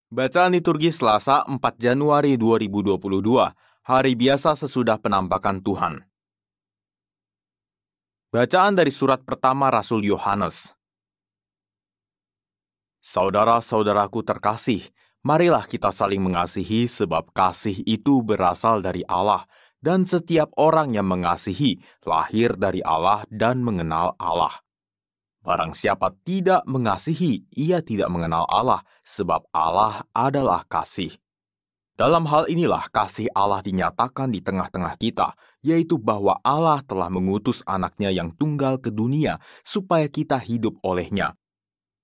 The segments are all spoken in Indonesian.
Bacaan liturgi Selasa 4 Januari 2022, hari biasa sesudah penampakan Tuhan. Bacaan dari surat pertama Rasul Yohanes. Saudara-saudaraku terkasih, marilah kita saling mengasihi sebab kasih itu berasal dari Allah, dan setiap orang yang mengasihi lahir dari Allah dan mengenal Allah. Barang siapa tidak mengasihi, ia tidak mengenal Allah, sebab Allah adalah kasih. Dalam hal inilah kasih Allah dinyatakan di tengah-tengah kita, yaitu bahwa Allah telah mengutus anaknya yang tunggal ke dunia supaya kita hidup olehnya.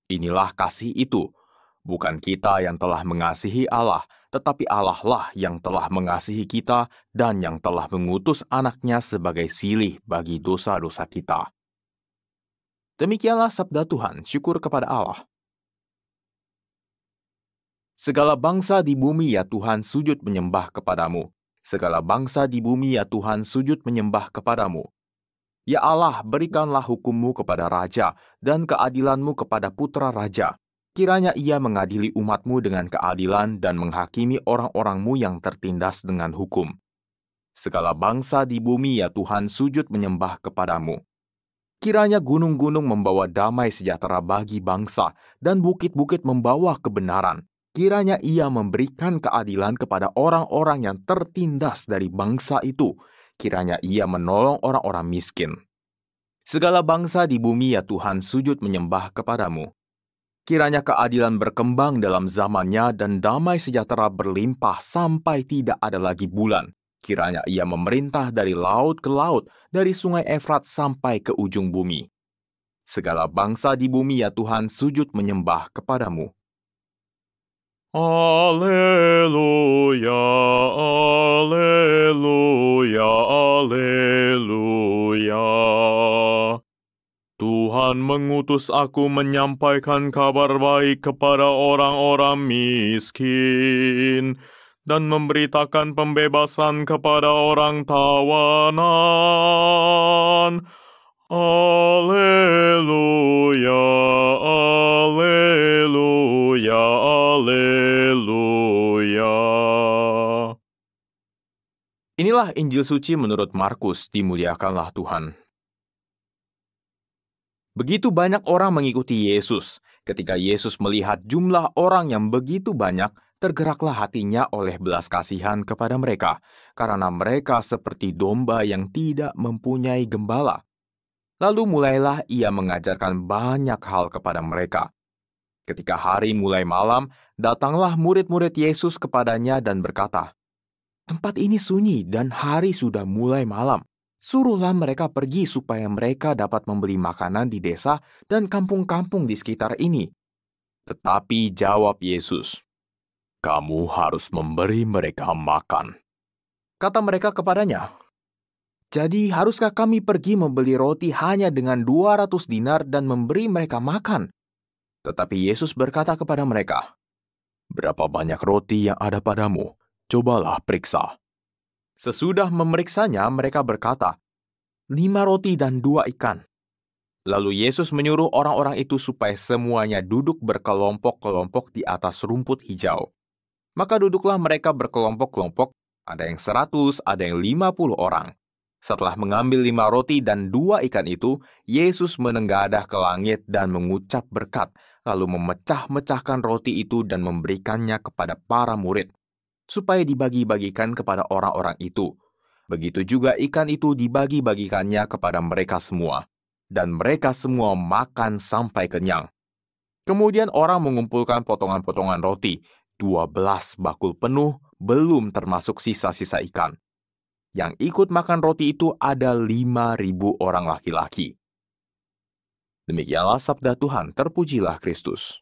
Inilah kasih itu, bukan kita yang telah mengasihi Allah, tetapi Allah lah yang telah mengasihi kita dan yang telah mengutus anaknya sebagai silih bagi dosa-dosa kita. Demikianlah sabda Tuhan, syukur kepada Allah. Segala bangsa di bumi ya Tuhan sujud menyembah kepadamu. Segala bangsa di bumi ya Tuhan sujud menyembah kepadamu. Ya Allah, berikanlah hukum-Mu kepada raja dan keadilan-Mu kepada putra raja. Kiranya ia mengadili umat-Mu dengan keadilan dan menghakimi orang-orang-Mu yang tertindas dengan hukum. Segala bangsa di bumi ya Tuhan sujud menyembah kepadamu. Kiranya gunung-gunung membawa damai sejahtera bagi bangsa dan bukit-bukit membawa kebenaran. Kiranya ia memberikan keadilan kepada orang-orang yang tertindas dari bangsa itu. Kiranya ia menolong orang-orang miskin. Segala bangsa di bumi ya Tuhan sujud menyembah kepadamu. Kiranya keadilan berkembang dalam zamannya dan damai sejahtera berlimpah sampai tidak ada lagi bulan. Kiranya ia memerintah dari laut ke laut, dari sungai Efrat sampai ke ujung bumi. Segala bangsa di bumi ya Tuhan sujud menyembah kepadamu. Alleluia, alleluia, alleluia. Tuhan mengutus aku menyampaikan kabar baik kepada orang-orang miskin dan memberitakan pembebasan kepada orang tawanan. Alleluia, alleluia, alleluia. Inilah Injil suci menurut Markus, dimuliakanlah Tuhan. Begitu banyak orang mengikuti Yesus. Ketika Yesus melihat jumlah orang yang begitu banyak, tergeraklah hatinya oleh belas kasihan kepada mereka, karena mereka seperti domba yang tidak mempunyai gembala. Lalu mulailah ia mengajarkan banyak hal kepada mereka. Ketika hari mulai malam, datanglah murid-murid Yesus kepadanya dan berkata, "Tempat ini sunyi dan hari sudah mulai malam. Suruhlah mereka pergi supaya mereka dapat membeli makanan di desa dan kampung-kampung di sekitar ini." Tetapi jawab Yesus, "Kamu harus memberi mereka makan." Kata mereka kepadanya, "Jadi haruskah kami pergi membeli roti hanya dengan 200 dinar dan memberi mereka makan?" Tetapi Yesus berkata kepada mereka, "Berapa banyak roti yang ada padamu? Cobalah periksa." Sesudah memeriksanya, mereka berkata, 5 roti dan 2 ikan. Lalu Yesus menyuruh orang-orang itu supaya semuanya duduk berkelompok-kelompok di atas rumput hijau. Maka duduklah mereka berkelompok-kelompok, ada yang 100, ada yang 50 orang. Setelah mengambil 5 roti dan 2 ikan itu, Yesus menenggadah ke langit dan mengucap berkat, lalu memecah-mecahkan roti itu dan memberikannya kepada para murid, supaya dibagi-bagikan kepada orang-orang itu. Begitu juga ikan itu dibagi-bagikannya kepada mereka semua. Dan mereka semua makan sampai kenyang. Kemudian orang mengumpulkan potongan-potongan roti, 12 bakul penuh, belum termasuk sisa-sisa ikan. Yang ikut makan roti itu ada 5.000 orang laki-laki. Demikianlah sabda Tuhan, terpujilah Kristus.